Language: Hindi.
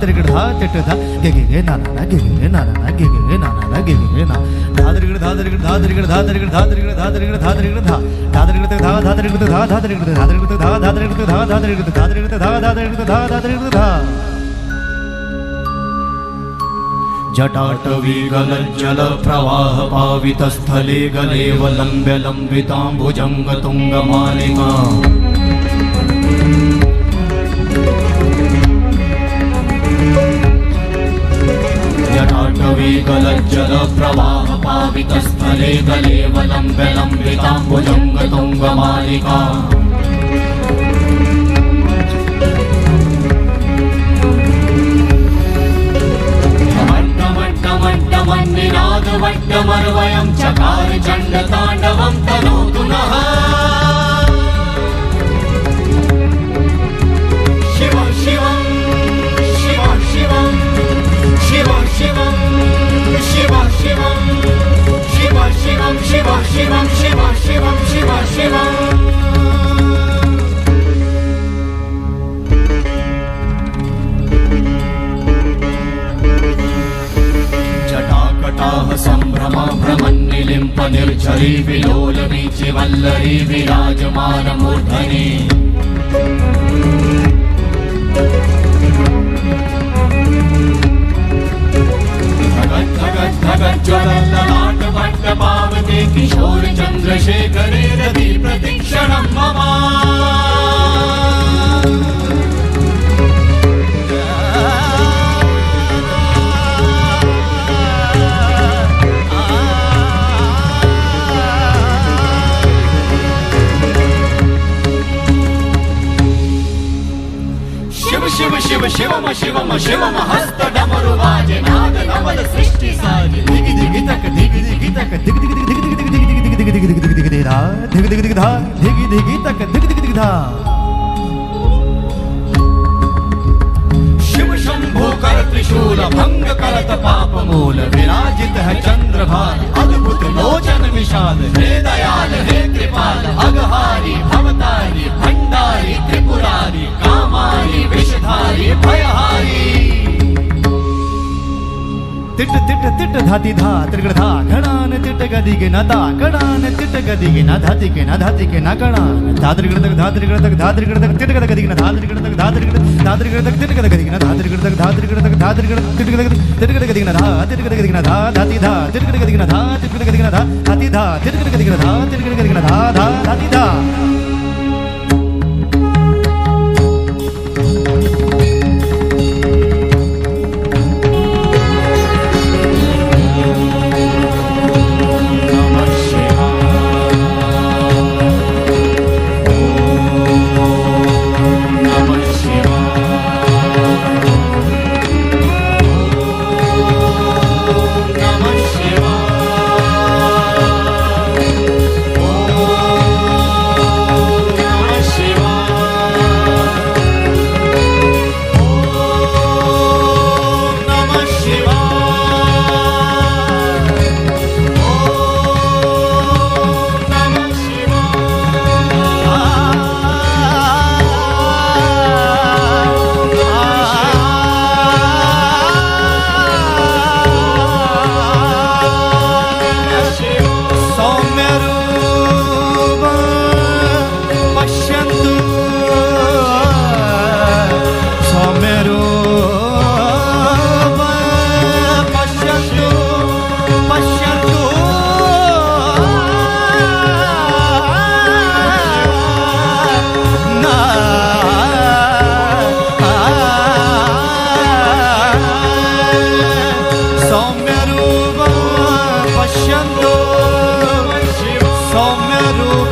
तिरगड़ धा तिट धा गे गे गे ना ना गे गे ना ना गे गे ना ना गे गे ना धा तिरगड़ धा तिरगड़ धा तिरगड़ धा तिरगड़ धा तिरगड़ धा तिरगड़ धा तिरगड़ धा धा तिरगड़ धा धा तिरगड़ धा धा तिरगड़ धा तिरगड़ धा धा तिरगड़ धा धा तिरगड़ धा तिरगड़ धा धा तिरगड़ धा धा तिरगड़ धा जटाटवी गलज्जल प्रवाह पावितस्थले गलेव लम्ब्य लम्बिताम्बुजङ्ग तुङ्गमालिका जटाटवी गलज्जल प्रवाह पावितस्थले गलेव लम्ब्य लम्बिताम्बुजङ्ग तुङ्गमालिका वट्टमर्वयं चकार चण्डताण्डवं तनोतु नः शिव शिवं शिव शिवं शिव शिवं शिव शिवं शिव शिवं शिव शिवं शिव शिवं शिव शिवं संभ्रम भ्रमन्निलिम्प निर्झरी विलोल वीचि वल्लरी विराजमान मूर्धनि धगत् धगत् धगत् ज्वलल ललाट वट्ट पावते किशोर चन्द्रशेखरे रति प्रतिक्षणं मम शिव शिव शिवम शिवम शिवम हस्त डमरु बाजे नाद नवल सृष्टि साजे दिग दिग तक दिग दिग तक दिग दिग दिग दिग दिग दिग दिग दिग दिग दिग धा दिग दिग दिग धा दिग दिग तक दिग दिग दिग धा शिव शंभो कर त्रिशूल भंग करत पाप मूल विराजित है चंद्रभान अद्भुत लोचन विशाल हे दयाल हे कृपाल अघहारी भवतारी भंडारी त्रिपुरारी कामारी विषधारी भयहारी तिट तिट तिट धाति धा त्रिगड़ धा घड़ान तिट गदि के न धा घड़ान तिट गदि के न धाति के न धाति के न घड़ान धा त्रिगड़ तक धा त्रिगड़ तक धा त्रिगड़ तक तिट गदि के न धा त्रिगड़ तक धा त्रिगड़ तक तिट गदि के न धा त्रिगड़ तक धा त्रिगड़ तक धा त्रिगड़ तिट गदि के न धा तिट गदि के न धा धाति धा तिट गदि के न धा तिट गदि के न धा धाति धा तिट गदि के न धा तिट गदि के न धा धा धाति धा सौम्य रूप